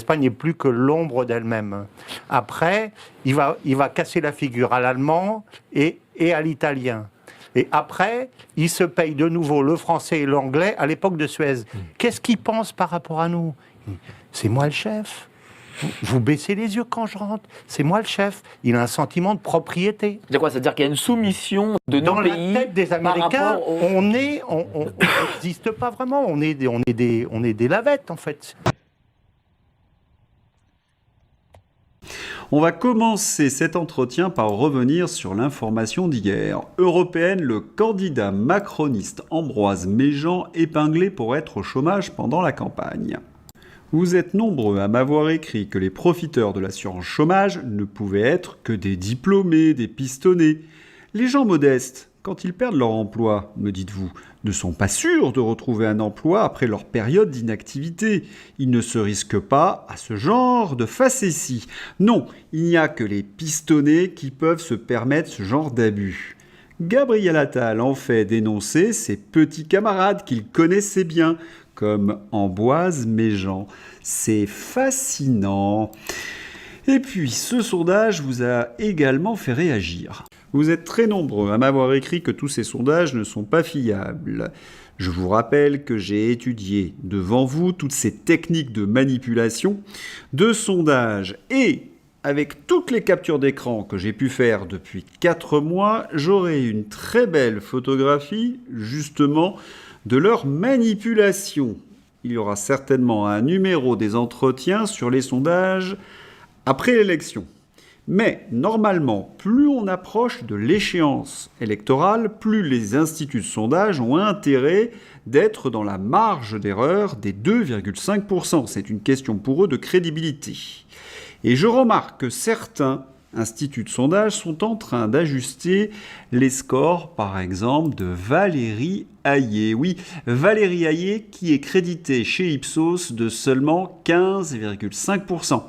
L'Espagne n'est plus que l'ombre d'elle-même. Après, il va casser la figure à l'allemand et à l'italien. Et après, il se paye de nouveau le français et l'anglais à l'époque de Suez. Qu'est-ce qu'il pense par rapport à nous? C'est moi le chef. Vous baissez les yeux quand je rentre. C'est moi le chef. Il a un sentiment de propriété. C'est quoi? C'est-à-dire qu'il y a une soumission de nos pays. Dans la tête des Américains, on n'existe pas vraiment. On est des lavettes, en fait. On va commencer cet entretien par revenir sur l'information d'hier. Européenne, le candidat macroniste Ambroise Méjean épinglé pour être au chômage pendant la campagne. Vous êtes nombreux à m'avoir écrit que les profiteurs de l'assurance chômage ne pouvaient être que des diplômés, des pistonnés. Les gens modestes, quand ils perdent leur emploi, me dites-vous, ne sont pas sûrs de retrouver un emploi après leur période d'inactivité. Ils ne se risquent pas à ce genre de facéties. Non, il n'y a que les pistonnés qui peuvent se permettre ce genre d'abus. Gabriel Attal en fait dénoncer ses petits camarades qu'il connaissait bien, comme Ambroise Méjean. C'est fascinant. Et puis, ce sondage vous a également fait réagir. Vous êtes très nombreux à m'avoir écrit que tous ces sondages ne sont pas fiables. Je vous rappelle que j'ai étudié devant vous toutes ces techniques de manipulation, de sondage et avec toutes les captures d'écran que j'ai pu faire depuis 4 mois, j'aurai une très belle photographie, justement, de leur manipulation. Il y aura certainement un numéro des entretiens sur les sondages après l'élection. Mais normalement, plus on approche de l'échéance électorale, plus les instituts de sondage ont intérêt d'être dans la marge d'erreur des 2,5%. C'est une question pour eux de crédibilité. Et je remarque que certains instituts de sondage sont en train d'ajuster les scores, par exemple, de Valérie Hayé. Oui, Valérie Hayé qui est créditée chez Ipsos de seulement 15,5%.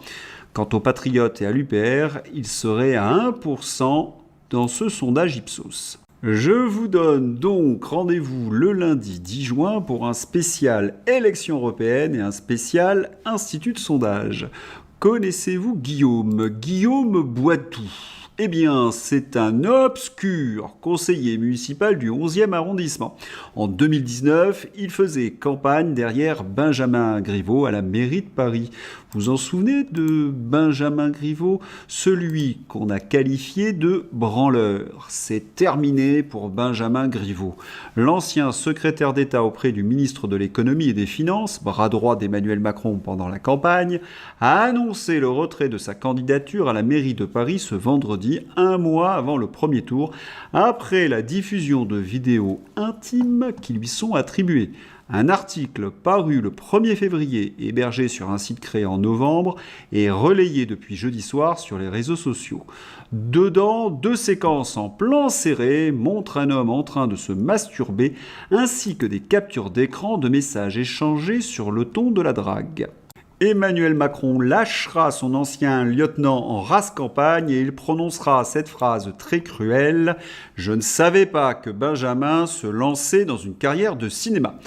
Quant aux Patriotes et à l'UPR, ils seraient à 1% dans ce sondage Ipsos. Je vous donne donc rendez-vous le lundi 10 juin pour un spécial élection européenne et un spécial institut de sondage. Connaissez-vous Guillaume Boitou? Eh bien, c'est un obscur conseiller municipal du 11e arrondissement. En 2019, il faisait campagne derrière Benjamin Griveaux à la mairie de Paris. Vous en souvenez de Benjamin Griveaux, celui qu'on a qualifié de branleur? C'est terminé pour Benjamin Griveaux. L'ancien secrétaire d'État auprès du ministre de l'Économie et des Finances, bras droit d'Emmanuel Macron pendant la campagne, a annoncé le retrait de sa candidature à la mairie de Paris ce vendredi, un mois avant le premier tour, après la diffusion de vidéos intimes qui lui sont attribuées. Un article paru le 1er février, hébergé sur un site créé en novembre, et relayé depuis jeudi soir sur les réseaux sociaux. Dedans, 2 séquences en plan serré montrent un homme en train de se masturber, ainsi que des captures d'écran de messages échangés sur le ton de la drague. Emmanuel Macron lâchera son ancien lieutenant en race campagne et il prononcera cette phrase très cruelle « Je ne savais pas que Benjamin se lançait dans une carrière de cinéma ».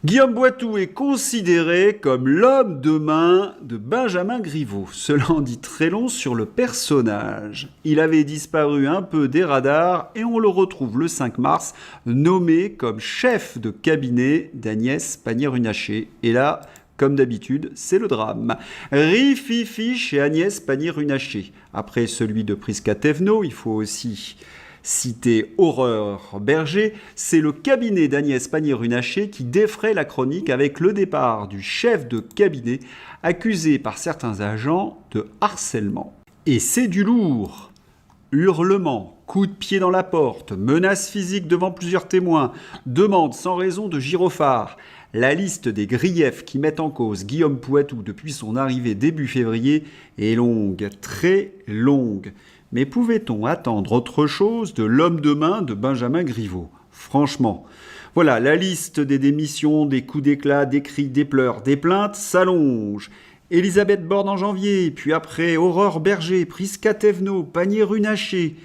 Guillaume Boitou est considéré comme l'homme de main de Benjamin Griveaux. Cela en dit très long sur le personnage. Il avait disparu un peu des radars et on le retrouve le 5 mars nommé comme chef de cabinet d'Agnès Pannier-Runacher. Et là, comme d'habitude, c'est le drame. Rififi chez Agnès Pannier-Runacher. Après celui de Prisca Thévenot, il faut aussi citer Aurore Berger. C'est le cabinet d'Agnès Pannier-Runacher qui défraie la chronique avec le départ du chef de cabinet accusé par certains agents de harcèlement. Et c'est du lourd. Hurlements, coups de pied dans la porte, menaces physiques devant plusieurs témoins, demandes sans raison de gyrophare. La liste des griefs qui mettent en cause Guillaume Boitou depuis son arrivée début février est longue, très longue. Mais pouvait-on attendre autre chose de l'homme de main de Benjamin Griveaux? Franchement. Voilà, la liste des démissions, des coups d'éclat, des cris, des pleurs, des plaintes s'allonge. Elisabeth Borne en janvier, puis après Aurore Berger, Prisca Thévenot, Pannier-Runacher.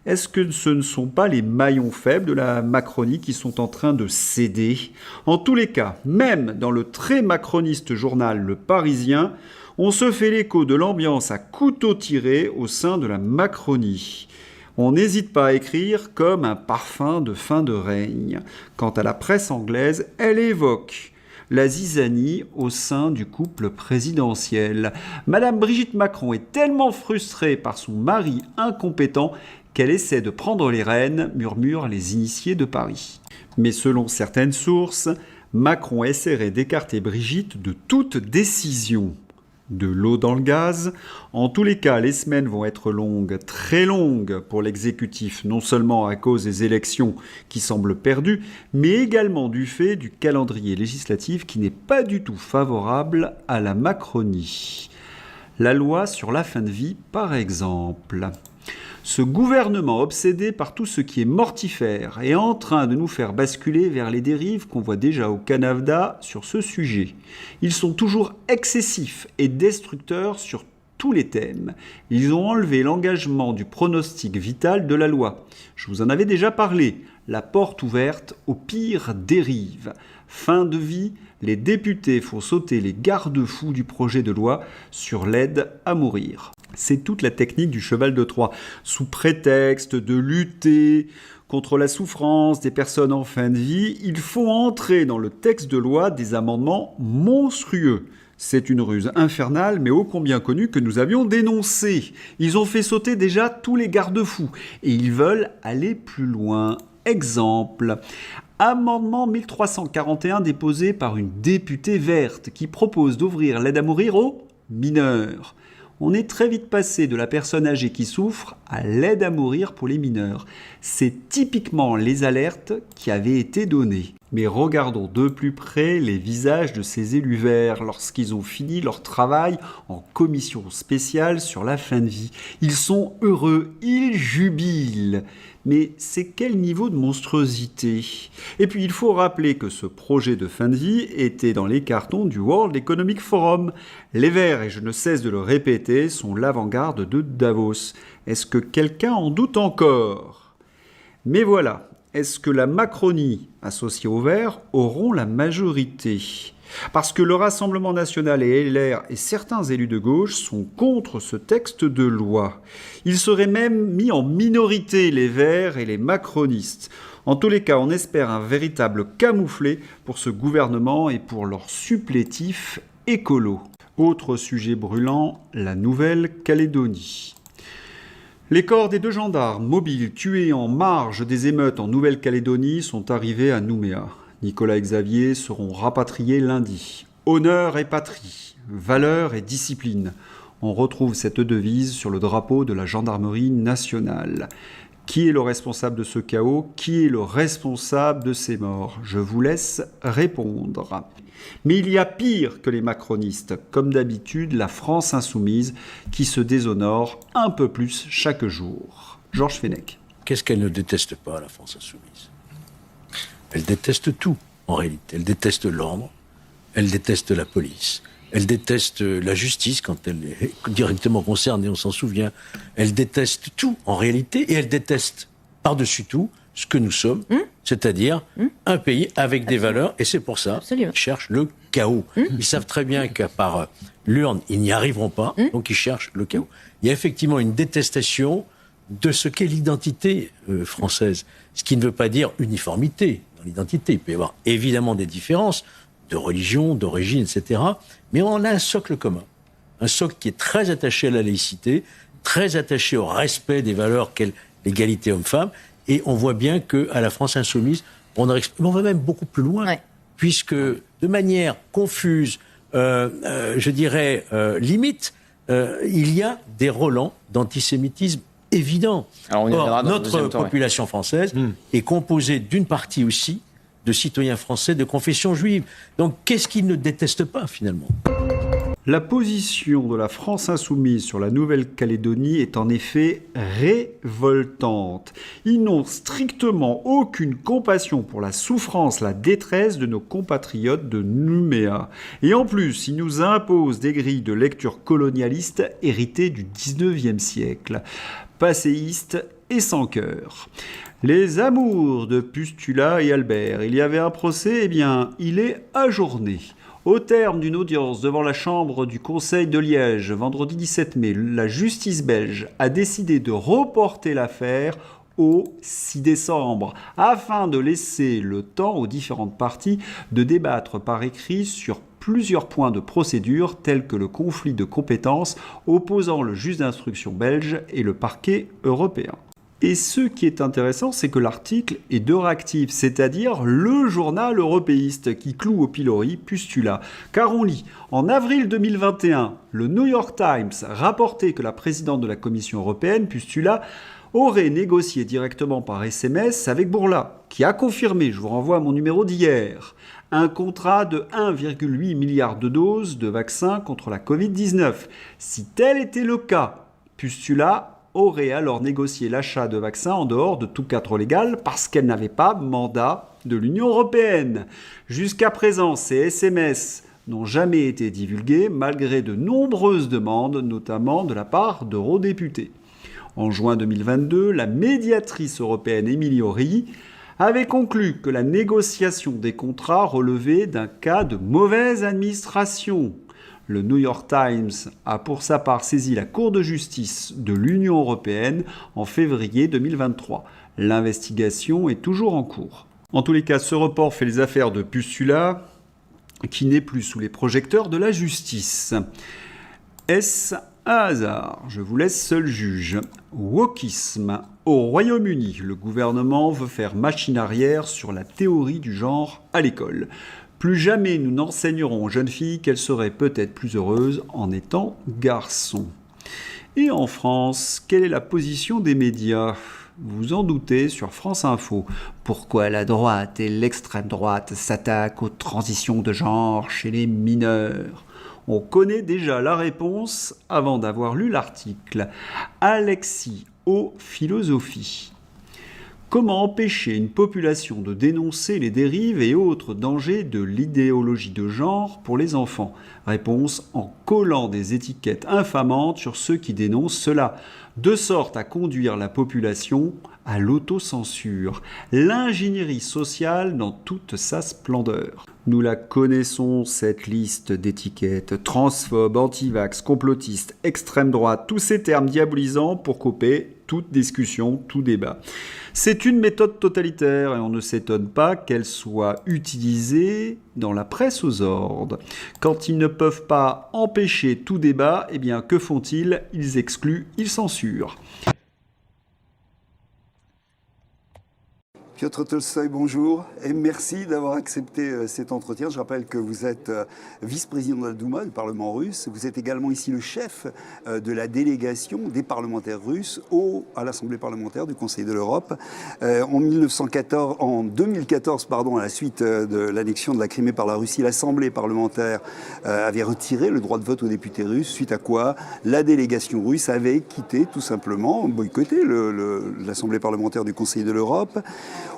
Est-ce que ce ne sont pas les maillons faibles de la Macronie qui sont en train de céder? En tous les cas, même dans le très macroniste journal Le Parisien, On se fait l'écho de l'ambiance à couteau tiré au sein de la Macronie. On n'hésite pas à écrire comme un parfum de fin de règne. Quant à la presse anglaise, elle évoque la zizanie au sein du couple présidentiel. Madame Brigitte Macron est tellement frustrée par son mari incompétent qu'elle essaie de prendre les rênes, murmurent les initiés de Paris. Mais selon certaines sources, Macron essaierait d'écarter Brigitte de toute décision. De l'eau dans le gaz. En tous les cas, les semaines vont être longues, très longues pour l'exécutif, non seulement à cause des élections qui semblent perdues, mais également du fait du calendrier législatif qui n'est pas du tout favorable à la Macronie. La loi sur la fin de vie, par exemple. Ce gouvernement obsédé par tout ce qui est mortifère est en train de nous faire basculer vers les dérives qu'on voit déjà au Canada sur ce sujet. Ils sont toujours excessifs et destructeurs sur tous les thèmes. Ils ont enlevé l'engagement du pronostic vital de la loi. Je vous en avais déjà parlé. La porte ouverte aux pires dérives. Fin de vie, les députés font sauter les garde-fous du projet de loi sur l'aide à mourir. C'est toute la technique du cheval de Troie. Sous prétexte de lutter contre la souffrance des personnes en fin de vie, il faut entrer dans le texte de loi des amendements monstrueux. C'est une ruse infernale, mais ô combien connue, que nous avions dénoncée. Ils ont fait sauter déjà tous les garde-fous et ils veulent aller plus loin. Exemple, amendement 1341 déposé par une députée verte qui propose d'ouvrir l'aide à mourir aux mineurs. On est très vite passé de la personne âgée qui souffre à l'aide à mourir pour les mineurs. C'est typiquement les alertes qui avaient été données. Mais regardons de plus près les visages de ces élus verts lorsqu'ils ont fini leur travail en commission spéciale sur la fin de vie. Ils sont heureux, ils jubilent. Mais c'est quel niveau de monstruosité? Et puis il faut rappeler que ce projet de fin de vie était dans les cartons du World Economic Forum. Les Verts, et je ne cesse de le répéter, sont l'avant-garde de Davos. Est-ce que quelqu'un en doute encore? Mais voilà, est-ce que la Macronie, associée aux Verts, auront la majorité? Parce que le Rassemblement national et LR et certains élus de gauche sont contre ce texte de loi. Ils seraient même mis en minorité, les Verts et les macronistes. En tous les cas, on espère un véritable camouflet pour ce gouvernement et pour leur supplétif écolo. Autre sujet brûlant, la Nouvelle-Calédonie. Les corps des 2 gendarmes mobiles tués en marge des émeutes en Nouvelle-Calédonie sont arrivés à Nouméa. Nicolas et Xavier seront rapatriés lundi. Honneur et patrie, valeur et discipline. On retrouve cette devise sur le drapeau de la gendarmerie nationale. Qui est le responsable de ce chaos? Qui est le responsable de ces morts? Je vous laisse répondre. Mais il y a pire que les macronistes, comme d'habitude la France insoumise qui se déshonore un peu plus chaque jour. Georges Fenech. Qu'est-ce qu'elle ne déteste pas, la France insoumise? Elle déteste tout, en réalité. Elle déteste l'ordre, elle déteste la police, elle déteste la justice quand elle est directement concernée, on s'en souvient. Elle déteste tout, en réalité, et elle déteste, par-dessus tout, ce que nous sommes, c'est-à-dire un pays avec des valeurs, et c'est pour ça qu'ils cherchent le chaos. Ils savent très bien qu'à part l'urne, ils n'y arriveront pas, donc ils cherchent le chaos. Il y a effectivement une détestation de ce qu'est l'identité française, ce qui ne veut pas dire uniformité dans l'identité. Il peut y avoir évidemment des différences de religion, d'origine, etc. Mais on a un socle commun, un socle qui est très attaché à la laïcité, très attaché au respect des valeurs qu'est l'égalité homme-femme. Et on voit bien qu'à la France insoumise, on va même beaucoup plus loin, puisque de manière confuse, je dirais limite, il y a des relents d'antisémitisme évidents. Or, notre population française est composée d'une partie aussi de citoyens français de confession juive. Donc qu'est-ce qu'ils ne détestent pas finalement ? La position de la France insoumise sur la Nouvelle-Calédonie est en effet révoltante. Ils n'ont strictement aucune compassion pour la souffrance, la détresse de nos compatriotes de Nouméa. Et en plus, ils nous imposent des grilles de lecture colonialistes héritées du 19e siècle, passéistes et sans cœur. Les amours de Pustula et Albert, il y avait un procès, eh bien, il est ajourné. Au terme d'une audience devant la chambre du Conseil de Liège, vendredi 17 mai, la justice belge a décidé de reporter l'affaire au 6 décembre, afin de laisser le temps aux différentes parties de débattre par écrit sur plusieurs points de procédure tels que le conflit de compétences opposant le juge d'instruction belge et le parquet européen. Et ce qui est intéressant, c'est que l'article est d'Euractiv, c'est-à-dire le journal européiste qui cloue au pilori Pustula. Car on lit, en avril 2021, le New York Times rapportait que la présidente de la Commission européenne, Pustula, aurait négocié directement par SMS avec Bourla, qui a confirmé, je vous renvoie à mon numéro d'hier, un contrat de 1,8 milliard de doses de vaccins contre la Covid-19. Si tel était le cas, Pustula aurait alors négocié l'achat de vaccins en dehors de tout cadre légal parce qu'elle n'avait pas mandat de l'Union européenne. Jusqu'à présent, ces SMS n'ont jamais été divulgués malgré de nombreuses demandes, notamment de la part d'eurodéputés. En juin 2022, la médiatrice européenne Émilie Ori avait conclu que la négociation des contrats relevait d'un cas de mauvaise administration. Le New York Times a pour sa part saisi la Cour de justice de l'Union européenne en février 2023. L'investigation est toujours en cours. En tous les cas, ce report fait les affaires de Pustula, qui n'est plus sous les projecteurs de la justice. Est-ce un hasard? Je vous laisse seul juge. Wokisme. Au Royaume-Uni, le gouvernement veut faire machine arrière sur la théorie du genre à l'école. Plus jamais nous n'enseignerons aux jeunes filles qu'elles seraient peut-être plus heureuses en étant garçons. Et en France, quelle est la position des médias ? Vous en doutez sur France Info. Pourquoi la droite et l'extrême droite s'attaquent aux transitions de genre chez les mineurs ? On connaît déjà la réponse avant d'avoir lu l'article. Alexis O. Philosophie. Comment empêcher une population de dénoncer les dérives et autres dangers de l'idéologie de genre pour les enfants? Réponse: en collant des étiquettes infamantes sur ceux qui dénoncent cela, de sorte à conduire la population à l'autocensure. L'ingénierie sociale dans toute sa splendeur. Nous la connaissons, cette liste d'étiquettes: transphobes, antivax, complotistes, extrême droite, tous ces termes diabolisants pour couper toute discussion, tout débat. C'est une méthode totalitaire et on ne s'étonne pas qu'elle soit utilisée dans la presse aux ordres. Quand ils ne peuvent pas empêcher tout débat, eh bien que font-ils? Ils excluent, ils censurent. Piotr Tolstoï, bonjour et merci d'avoir accepté cet entretien. Je rappelle que vous êtes vice-président de la Douma, du Parlement russe. Vous êtes également ici le chef de la délégation des parlementaires russes à l'Assemblée parlementaire du Conseil de l'Europe. En 2014, à la suite de l'annexion de la Crimée par la Russie, l'Assemblée parlementaire avait retiré le droit de vote aux députés russes, suite à quoi la délégation russe avait quitté, tout simplement, boycotté l'Assemblée parlementaire du Conseil de l'Europe.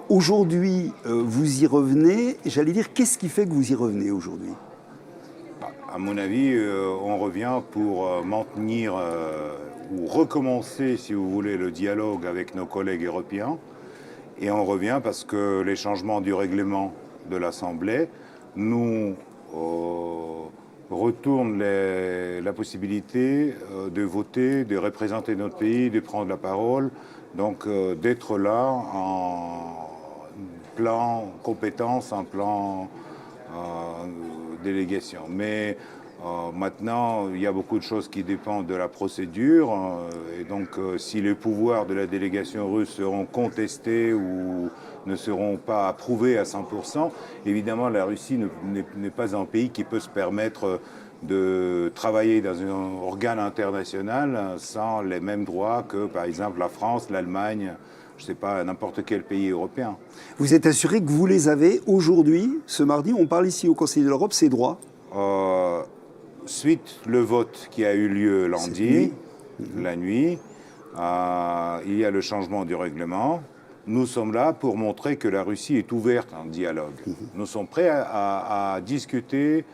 Aujourd'hui, vous y revenez. J'allais dire, qu'est-ce qui fait que vous y revenez aujourd'hui ? À mon avis, on revient pour maintenir ou recommencer, si vous voulez, le dialogue avec nos collègues européens. Et on revient parce que les changements du règlement de l'Assemblée nous retournent la possibilité de voter, de représenter notre pays, de prendre la parole, donc d'être là en plan compétence, en plan délégation. Mais maintenant, il y a beaucoup de choses qui dépendent de la procédure. Et donc, si les pouvoirs de la délégation russe seront contestés ou ne seront pas approuvés à 100%, évidemment, la Russie n'est pas un pays qui peut se permettre de travailler dans un organe international sans les mêmes droits que, par exemple, la France, l'Allemagne, je ne sais pas, n'importe quel pays européen. Vous êtes assuré que vous les avez aujourd'hui, ce mardi, on parle ici au Conseil de l'Europe, ces droits Suite le vote qui a eu lieu lundi, la nuit, il y a le changement du règlement. Nous sommes là pour montrer que la Russie est ouverte à un dialogue. Nous sommes prêts à discuter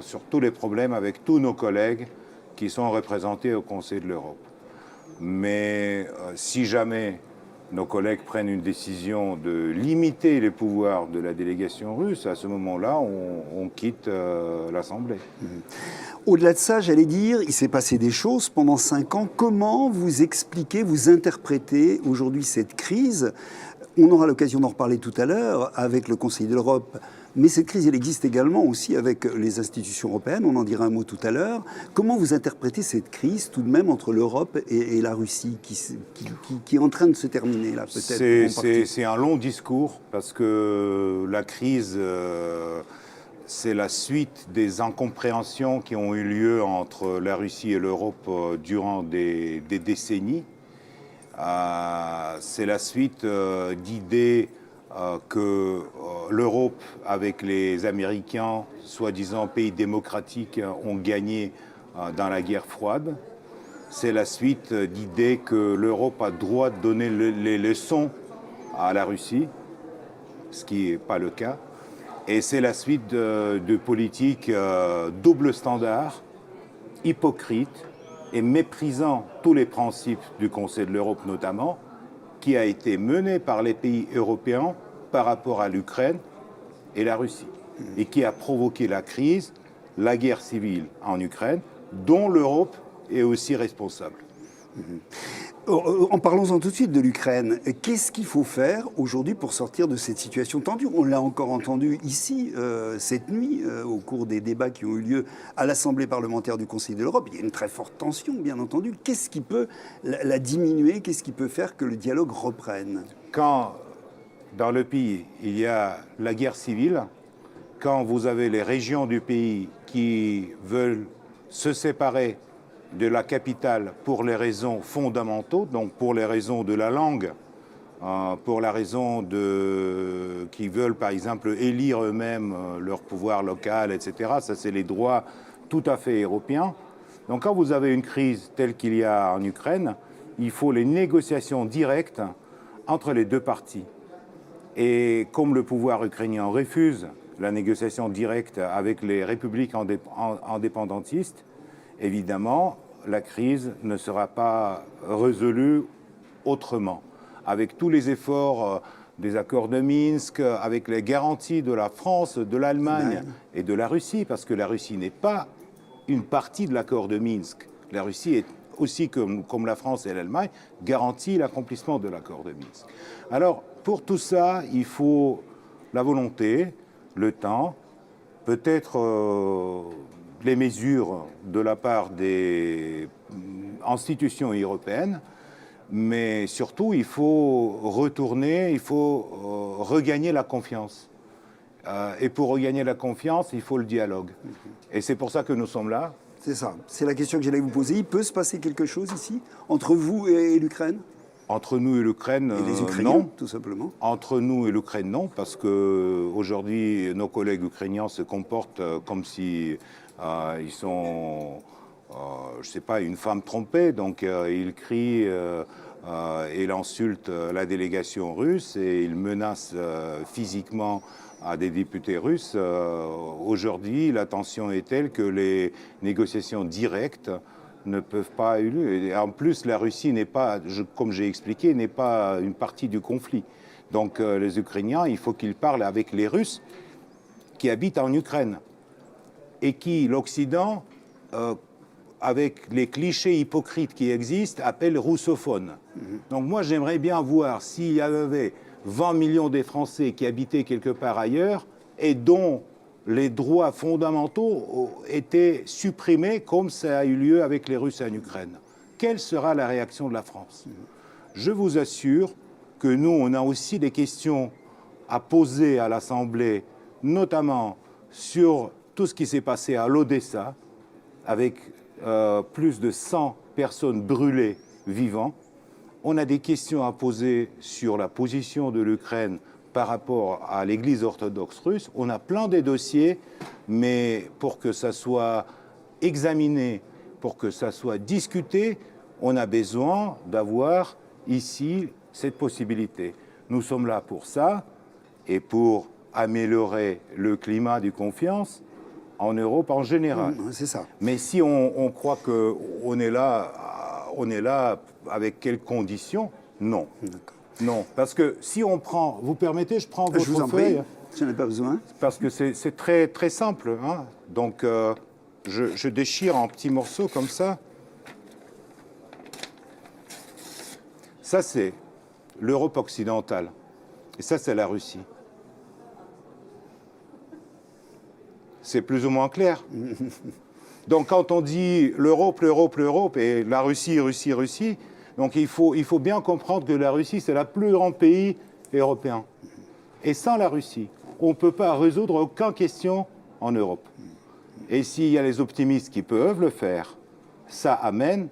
sur tous les problèmes avec tous nos collègues qui sont représentés au Conseil de l'Europe. Mais si jamais nos collègues prennent une décision de limiter les pouvoirs de la délégation russe, à ce moment-là, on quitte l'Assemblée. Au-delà de ça, j'allais dire, il s'est passé des choses pendant 5 ans. Comment vous expliquez, vous interprétez aujourd'hui cette crise? On aura l'occasion d'en reparler tout à l'heure avec le Conseil de l'Europe. Mais cette crise, elle existe également aussi avec les institutions européennes. On en dira un mot tout à l'heure. Comment vous interprétez cette crise tout de même entre l'Europe et la Russie qui est en train de se terminer là, peut-être? C'est un long discours parce que la crise, c'est la suite des incompréhensions qui ont eu lieu entre la Russie et l'Europe durant des décennies. C'est la suite d'idées que l'Europe, avec les Américains, soi-disant pays démocratiques, ont gagné dans la guerre froide. C'est la suite d'idées que l'Europe a droit de donner les leçons à la Russie, ce qui n'est pas le cas. Et c'est la suite de politiques double standard, hypocrites et méprisant tous les principes du Conseil de l'Europe notamment, qui a été menée par les pays européens par rapport à l'Ukraine et la Russie, et qui a provoqué la crise, la guerre civile en Ukraine, dont l'Europe est aussi responsable. En parlons-en tout de suite de l'Ukraine. Qu'est-ce qu'il faut faire aujourd'hui pour sortir de cette situation tendue? On l'a encore entendu ici, cette nuit, au cours des débats qui ont eu lieu à l'Assemblée parlementaire du Conseil de l'Europe. Il y a une très forte tension, bien entendu. Qu'est-ce qui peut la diminuer? Qu'est-ce qui peut faire que le dialogue reprenne? Quand, dans le pays, il y a la guerre civile, quand vous avez les régions du pays qui veulent se séparer de la capitale pour les raisons fondamentaux, donc pour les raisons de la langue, pour la raison qui veulent par exemple élire eux-mêmes leur pouvoir local, etc. Ça, c'est les droits tout à fait européens. Donc quand vous avez une crise telle qu'il y a en Ukraine, il faut les négociations directes entre les deux parties. Et comme le pouvoir ukrainien refuse la négociation directe avec les républiques indépendantistes, évidemment, la crise ne sera pas résolue autrement. Avec tous les efforts des accords de Minsk, avec les garanties de la France, de l'Allemagne et de la Russie, parce que la Russie n'est pas une partie de l'accord de Minsk. La Russie est aussi, comme la France et l'Allemagne, garantit l'accomplissement de l'accord de Minsk. Alors, pour tout ça, il faut la volonté, le temps, peut-être les mesures de la part des institutions européennes, mais surtout, il faut retourner, il faut regagner la confiance. Et pour regagner la confiance, il faut le dialogue. Et c'est pour ça que nous sommes là. C'est ça. C'est la question que j'allais vous poser. Il peut se passer quelque chose ici, entre vous et l'Ukraine? Entre nous et l'Ukraine, et les Ukrainiens, non. Tout simplement. Entre nous et l'Ukraine, non, parce qu'aujourd'hui, nos collègues ukrainiens se comportent comme si ils sont, je ne sais pas, une femme trompée. Donc, ils crient, ils insultent la délégation russe et ils menacent physiquement à des députés russes. Aujourd'hui, la tension est telle que les négociations directes ne peuvent pas avoir lieu. Et en plus, la Russie n'est pas, comme j'ai expliqué, n'est pas une partie du conflit. Donc les Ukrainiens, il faut qu'ils parlent avec les Russes qui habitent en Ukraine et qui, l'Occident, avec les clichés hypocrites qui existent, appelle russophones. Donc moi, j'aimerais bien voir s'il y avait 20 millions des Français qui habitaient quelque part ailleurs et dont les droits fondamentaux étaient supprimés comme ça a eu lieu avec les Russes en Ukraine. Quelle sera la réaction de la France? Je vous assure que nous, on a aussi des questions à poser à l'Assemblée, notamment sur tout ce qui s'est passé à l'Odessa, avec plus de 100 personnes brûlées vivants. On a des questions à poser sur la position de l'Ukraine par rapport à l'Église orthodoxe russe. On a plein de dossiers, mais pour que ça soit examiné, pour que ça soit discuté, on a besoin d'avoir ici cette possibilité. Nous sommes là pour ça et pour améliorer le climat de confiance en Europe en général. C'est ça. Mais si on croit qu'on est là avec quelles conditions? Non. Non, parce que si on prend... Vous permettez, je prends Je vous en votre prie, feuille. je n'en ai pas besoin. Parce que c'est très, très simple. Hein. Donc, je déchire en petits morceaux comme ça. Ça, c'est l'Europe occidentale. Et ça, c'est la Russie. C'est plus ou moins clair. Donc, quand on dit l'Europe, l'Europe, l'Europe, et la Russie, Russie, Russie, donc il faut bien comprendre que la Russie, c'est le plus grand pays européen. Et sans la Russie, on ne peut pas résoudre aucune question en Europe. Et s'il y a les optimistes qui peuvent le faire, ça amène,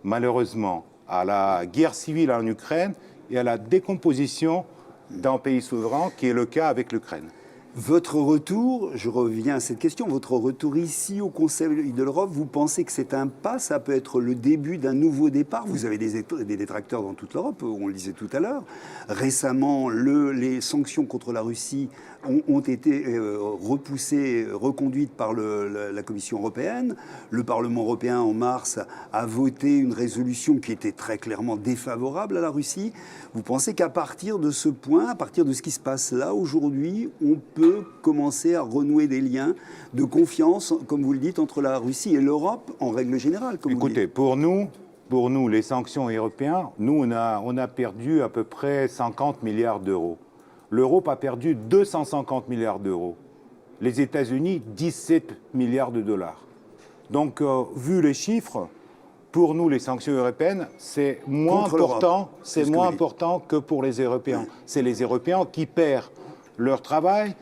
malheureusement, à la guerre civile en Ukraine et à la décomposition d'un pays souverain, qui est le cas avec l'Ukraine. Votre retour, je reviens à cette question, votre retour ici au Conseil de l'Europe, vous pensez que c'est un pas, ça peut être le début d'un nouveau départ? Vous avez des détracteurs dans toute l'Europe, on le disait tout à l'heure. Récemment, les sanctions contre la Russie ont été repoussées, reconduites par la Commission européenne. Le Parlement européen, en mars, a voté une résolution qui était très clairement défavorable à la Russie. Vous pensez qu'à partir de ce point, à partir de ce qui se passe là, aujourd'hui, on peut commencer à renouer des liens de confiance, comme vous le dites, entre la Russie et l'Europe, en règle générale, comme Écoutez, vous dites. pour nous, les sanctions européennes, nous, on a perdu à peu près 50 milliards d'euros. L'Europe a perdu 250 milliards d'euros. Les États-Unis, 17 milliards de dollars. Donc, vu les chiffres, pour nous, les sanctions européennes, c'est moins important que pour les Européens. C'est les Européens qui perdent leur travail,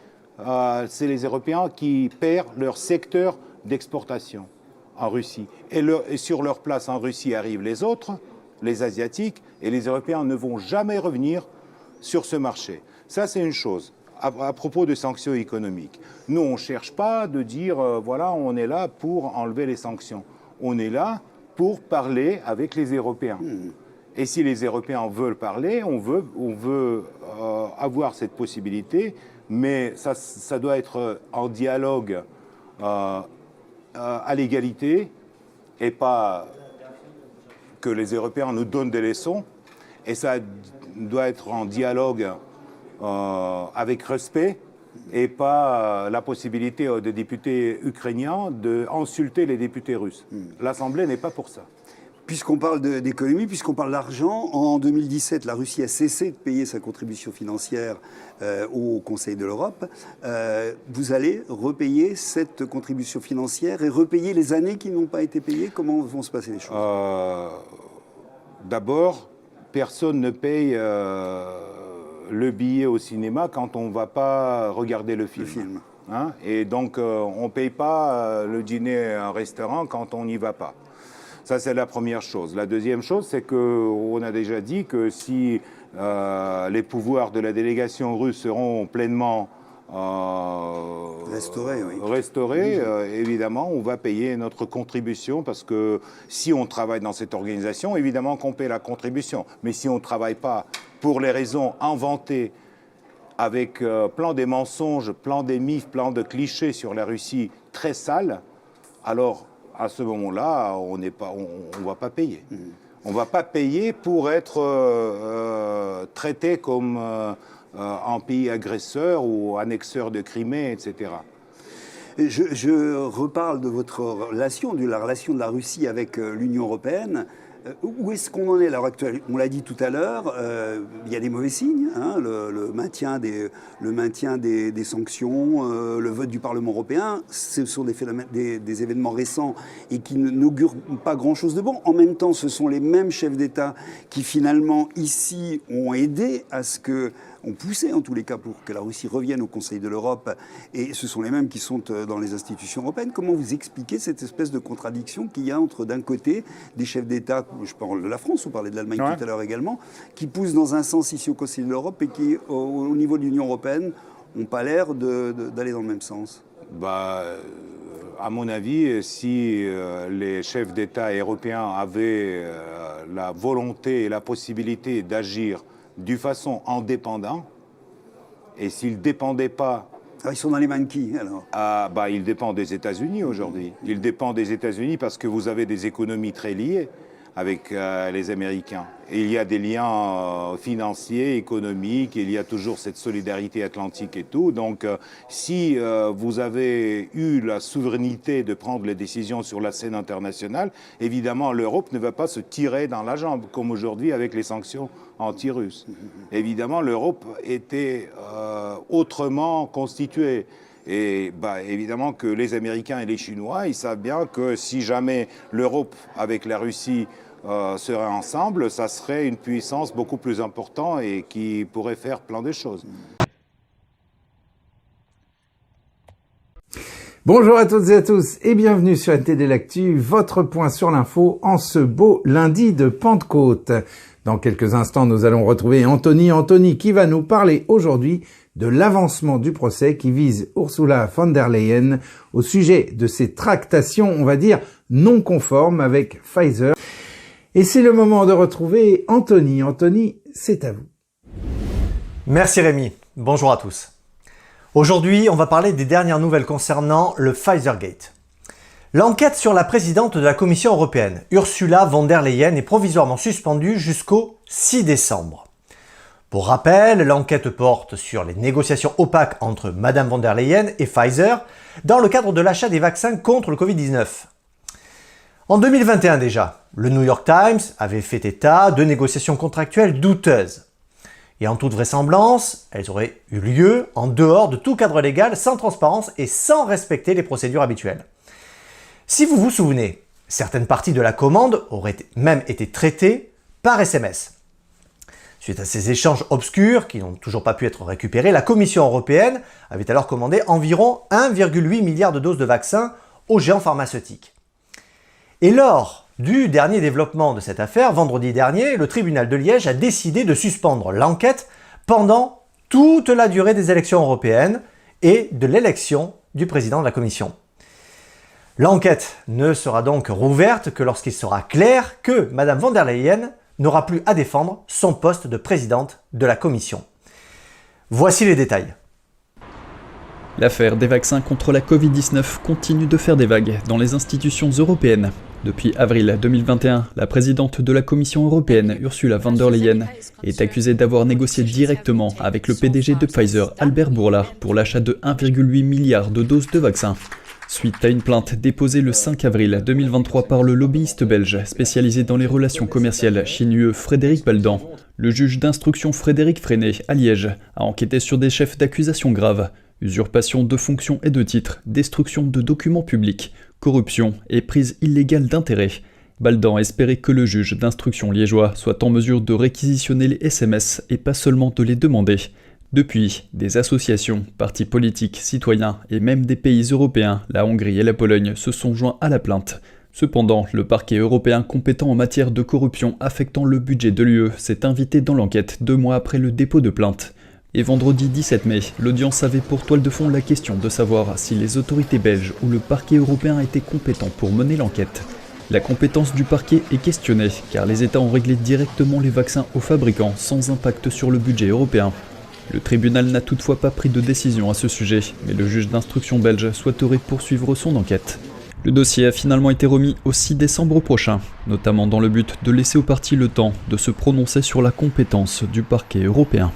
c'est les Européens qui perdent leur secteur d'exportation en Russie. Et sur leur place en Russie arrivent les autres, les Asiatiques, et les Européens ne vont jamais revenir sur ce marché. Ça, c'est une chose. À propos de sanctions économiques, nous, on ne cherche pas de dire, voilà, on est là pour enlever les sanctions. On est là pour parler avec les Européens. Et si les Européens veulent parler, on veut avoir cette possibilité, mais ça doit être en dialogue à l'égalité et pas que les Européens nous donnent des leçons. Et ça doit être en dialogue avec respect et pas la possibilité des députés ukrainiens d'insulter les députés russes. L'Assemblée n'est pas pour ça. Puisqu'on parle d'économie, puisqu'on parle d'argent, en 2017, la Russie a cessé de payer sa contribution financière au Conseil de l'Europe. Vous allez repayer cette contribution financière et repayer les années qui n'ont pas été payées? Comment vont se passer les choses? D'abord, personne ne paye le billet au cinéma quand on ne va pas regarder le film. Hein? Et donc, on ne paye pas le dîner à un restaurant quand on n'y va pas. Ça, c'est la première chose. La deuxième chose, c'est qu'on a déjà dit que si les pouvoirs de la délégation russe seront pleinement restaurés, évidemment, on va payer notre contribution parce que si on travaille dans cette organisation, évidemment qu'on paie la contribution. Mais si on ne travaille pas pour les raisons inventées avec plein des mensonges, plein des mythes, plein de clichés sur la Russie très sales, alors à ce moment-là, on ne va pas payer. On ne va pas payer pour être traité comme un pays agresseur ou annexeur de Crimée, etc. Je reparle de votre relation, de la relation de la Russie avec l'Union européenne. Où est-ce qu'on en est à l'heure actuelle? On l'a dit tout à l'heure, il y a des mauvais signes, hein, le maintien des sanctions, le vote du Parlement européen, ce sont des événements récents et qui n'augurent pas grand-chose de bon. En même temps, ce sont les mêmes chefs d'État qui finalement, ici, ont aidé à ce que... ont poussé en tous les cas pour que la Russie revienne au Conseil de l'Europe, et ce sont les mêmes qui sont dans les institutions européennes. Comment vous expliquez cette espèce de contradiction qu'il y a entre, d'un côté, des chefs d'État, je parle de la France, on parlait de l'Allemagne tout à l'heure également, qui poussent dans un sens ici au Conseil de l'Europe et qui, au niveau de l'Union européenne, n'ont pas l'air d'aller dans le même sens? À mon avis, si les chefs d'État européens avaient la volonté et la possibilité d'agir d'une façon indépendante, et s'ils ne dépendaient pas... ils sont dans les mains de qui, alors? Ils dépendent des États-Unis aujourd'hui. Ils dépendent des États-Unis parce que vous avez des économies très liées avec les Américains. Et il y a des liens financiers, économiques, il y a toujours cette solidarité atlantique et tout. Donc si vous avez eu la souveraineté de prendre les décisions sur la scène internationale, évidemment l'Europe ne va pas se tirer dans la jambe, comme aujourd'hui avec les sanctions anti-russes. Évidemment l'Europe était autrement constituée. Et évidemment que les Américains et les Chinois, ils savent bien que si jamais l'Europe avec la Russie seraient ensemble, ça serait une puissance beaucoup plus importante et qui pourrait faire plein de choses. Bonjour à toutes et à tous et bienvenue sur NTD L'Actu, votre point sur l'info en ce beau lundi de Pentecôte. Dans quelques instants, nous allons retrouver Anthony qui va nous parler aujourd'hui de l'avancement du procès qui vise Ursula von der Leyen au sujet de ses tractations, on va dire, non conformes avec Pfizer. Et c'est le moment de retrouver Anthony. Anthony, c'est à vous. Merci Rémi. Bonjour à tous. Aujourd'hui, on va parler des dernières nouvelles concernant le Pfizergate. L'enquête sur la présidente de la Commission européenne, Ursula von der Leyen, est provisoirement suspendue jusqu'au 6 décembre. Pour rappel, l'enquête porte sur les négociations opaques entre Madame von der Leyen et Pfizer dans le cadre de l'achat des vaccins contre le Covid-19. En 2021 déjà, le New York Times avait fait état de négociations contractuelles douteuses. Et en toute vraisemblance, elles auraient eu lieu en dehors de tout cadre légal, sans transparence et sans respecter les procédures habituelles. Si vous vous souvenez, certaines parties de la commande auraient même été traitées par SMS. Suite à ces échanges obscurs qui n'ont toujours pas pu être récupérés, la Commission européenne avait alors commandé environ 1,8 milliard de doses de vaccins aux géants pharmaceutiques. Et lors du dernier développement de cette affaire, vendredi dernier, le tribunal de Liège a décidé de suspendre l'enquête pendant toute la durée des élections européennes et de l'élection du président de la Commission. L'enquête ne sera donc rouverte que lorsqu'il sera clair que Madame von der Leyen n'aura plus à défendre son poste de présidente de la Commission. Voici les détails. L'affaire des vaccins contre la Covid-19 continue de faire des vagues dans les institutions européennes. Depuis avril 2021, la présidente de la Commission européenne, Ursula von der Leyen, est accusée d'avoir négocié directement avec le PDG de Pfizer, Albert Bourla, pour l'achat de 1,8 milliard de doses de vaccins. Suite à une plainte déposée le 5 avril 2023 par le lobbyiste belge spécialisé dans les relations commerciales Chine-UE Frédéric Baldan, le juge d'instruction Frédéric Freinet à Liège a enquêté sur des chefs d'accusation graves, usurpation de fonctions et de titres, destruction de documents publics, corruption et prise illégale d'intérêts. Baldan espérait que le juge d'instruction liégeois soit en mesure de réquisitionner les SMS et pas seulement de les demander. Depuis, des associations, partis politiques, citoyens et même des pays européens, la Hongrie et la Pologne, se sont joints à la plainte. Cependant, le parquet européen compétent en matière de corruption affectant le budget de l'UE s'est invité dans l'enquête 2 mois après le dépôt de plainte. Et vendredi 17 mai, l'audience avait pour toile de fond la question de savoir si les autorités belges ou le parquet européen étaient compétents pour mener l'enquête. La compétence du parquet est questionnée, car les États ont réglé directement les vaccins aux fabricants sans impact sur le budget européen. Le tribunal n'a toutefois pas pris de décision à ce sujet, mais le juge d'instruction belge souhaiterait poursuivre son enquête. Le dossier a finalement été remis au 6 décembre prochain, notamment dans le but de laisser aux parties le temps de se prononcer sur la compétence du parquet européen.